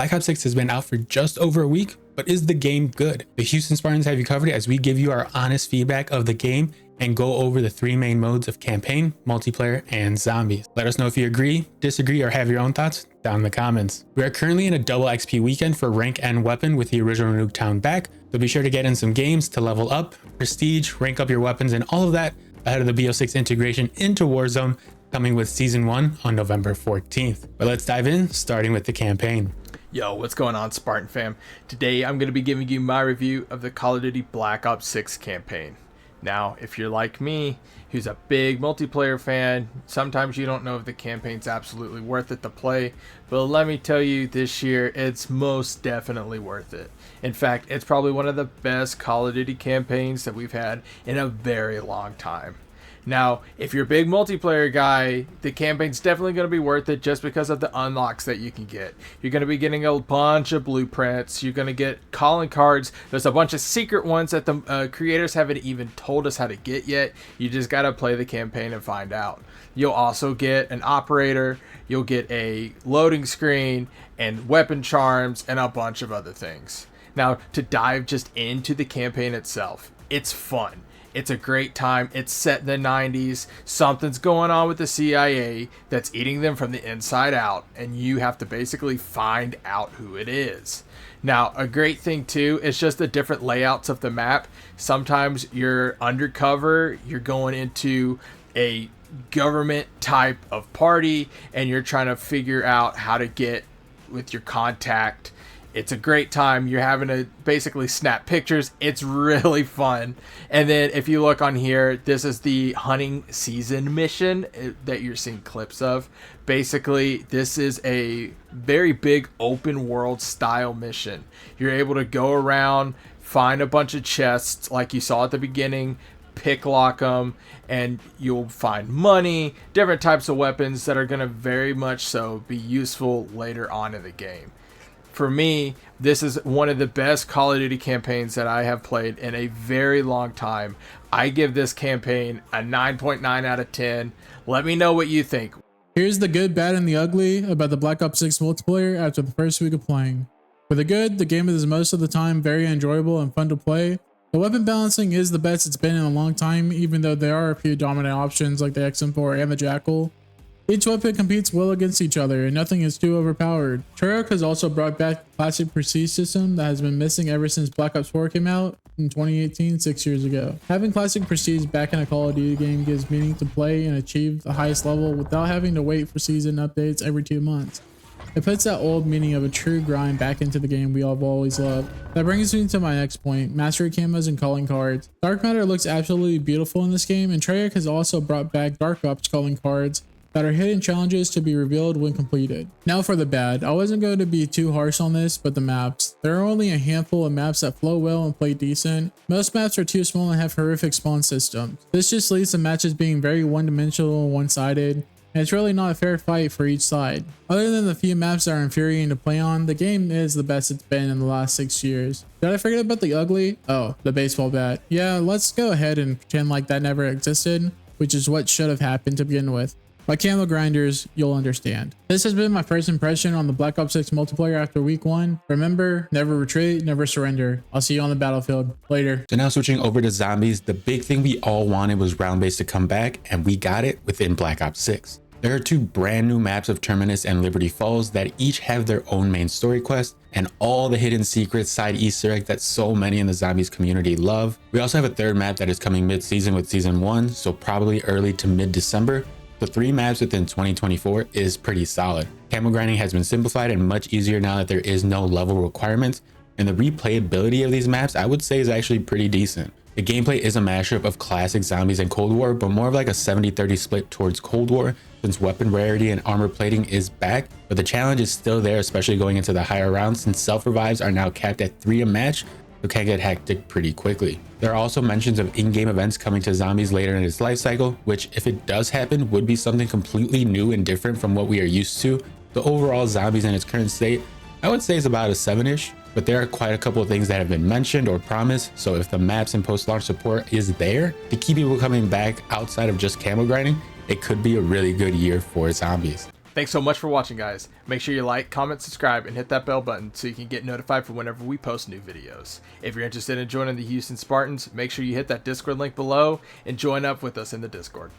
Black Ops 6 has been out for just over a week, but is the game good? The Houston Spartans have you covered as we give you our honest feedback of the game and go over the 3 main modes of campaign, multiplayer, and zombies. Let us know if you agree, disagree, or have your own thoughts down in the comments. We are currently in a double XP weekend for rank and weapon with the original Nuketown back, so be sure to get in some games to level up, prestige, rank up your weapons, and all of that ahead of the BO6 integration into Warzone coming with Season 1 on November 14th. But let's dive in, starting with the campaign. Yo, what's going on, Spartan fam? Today I'm going to be giving you my review of the Call of Duty Black Ops 6 campaign. Now, if you're like me, who's a big multiplayer fan, sometimes you don't know if the campaign's absolutely worth it to play, but let me tell you, this year it's most definitely worth it. In fact, it's probably one of the best Call of Duty campaigns that we've had in a very long time. Now, if you're a big multiplayer guy, the campaign's definitely going to be worth it just because of the unlocks that you can get. You're going to be getting a bunch of blueprints. You're going to get calling cards. There's a bunch of secret ones that the creators haven't even told us how to get yet. You just got to play the campaign and find out. You'll also get an operator. You'll get a loading screen and weapon charms and a bunch of other things. Now, to dive just into the campaign itself, it's fun. It's a great time. It's set in the 90s. Something's going on with the CIA that's eating them from the inside out, and you have to basically find out who it is. Now, a great thing too is just the different layouts of the map. Sometimes you're undercover, you're going into a government type of party, and you're trying to figure out how to get with your contact. It's a great time. You're having to basically snap pictures. It's really fun. And then if you look on here, this is the hunting season mission that you're seeing clips of. Basically, this is a very big open world style mission. You're able to go around, find a bunch of chests like you saw at the beginning, pick lock them, and you'll find money, different types of weapons that are going to very much so be useful later on in the game. For me, this is one of the best Call of Duty campaigns that I have played in a very long time. I give this campaign a 9.9 out of 10. Let me know what you think. Here's the good, bad, and the ugly about the Black Ops 6 multiplayer after the first week of playing. For the good, the game is most of the time very enjoyable and fun to play. The weapon balancing is the best it's been in a long time, even though there are a few dominant options like the XM4 and the Jackal. Each weapon competes well against each other, and nothing is too overpowered. Treyarch has also brought back the classic prestige system that has been missing ever since Black Ops 4 came out in 2018, 6 years ago. Having classic prestige back in a Call of Duty game gives meaning to play and achieve the highest level without having to wait for season updates every 2 months. It puts that old meaning of a true grind back into the game we have always loved. That brings me to my next point, mastery camos and calling cards. Dark matter looks absolutely beautiful in this game, and Treyarch has also brought back Dark Ops calling cards that are hidden challenges to be revealed when completed. Now for the bad. I wasn't going to be too harsh on this, but the maps. There are only a handful of maps that flow well and play decent. Most maps are too small and have horrific spawn systems. This just leads to matches being very one-dimensional and one-sided, and it's really not a fair fight for each side. Other than the few maps that are infuriating to play on, the game is the best it's been in the last 6 years. Did I forget about the ugly? Oh, the baseball bat. Yeah, let's go ahead and pretend like that never existed, which is what should have happened to begin with. By camo grinders, you'll understand. This has been my first impression on the Black Ops 6 multiplayer after week 1. Remember, never retreat, never surrender. I'll see you on the battlefield. Later. So now switching over to zombies, the big thing we all wanted was round-based to come back, and we got it within Black Ops 6. There are 2 brand new maps of Terminus and Liberty Falls that each have their own main story quest and all the hidden secrets, side Easter eggs that so many in the zombies community love. We also have a 3rd map that is coming mid-season with Season 1, so probably early to mid-December. The 3 maps within 2024 is pretty solid. Camo grinding has been simplified and much easier now that there is no level requirements, and the replayability of these maps I would say is actually pretty decent. The gameplay is a mashup of classic zombies and Cold War, but more of like a 70-30 split towards Cold War since weapon rarity and armor plating is back, but the challenge is still there, especially going into the higher rounds since self-revives are now capped at 3 a match, so can get hectic pretty quickly. There are also mentions of in-game events coming to zombies later in its life cycle, which if it does happen would be something completely new and different from what we are used to. The overall zombies in its current state, I would say is about a 7-ish, but there are quite a couple of things that have been mentioned or promised, so if the maps and post-launch support is there to keep people coming back outside of just camo grinding, it could be a really good year for zombies. Thanks so much for watching, guys. Make sure you like, comment, subscribe, and hit that bell button so you can get notified for whenever we post new videos. If you're interested in joining the Houston Spartans, make sure you hit that Discord link below and join up with us in the Discord.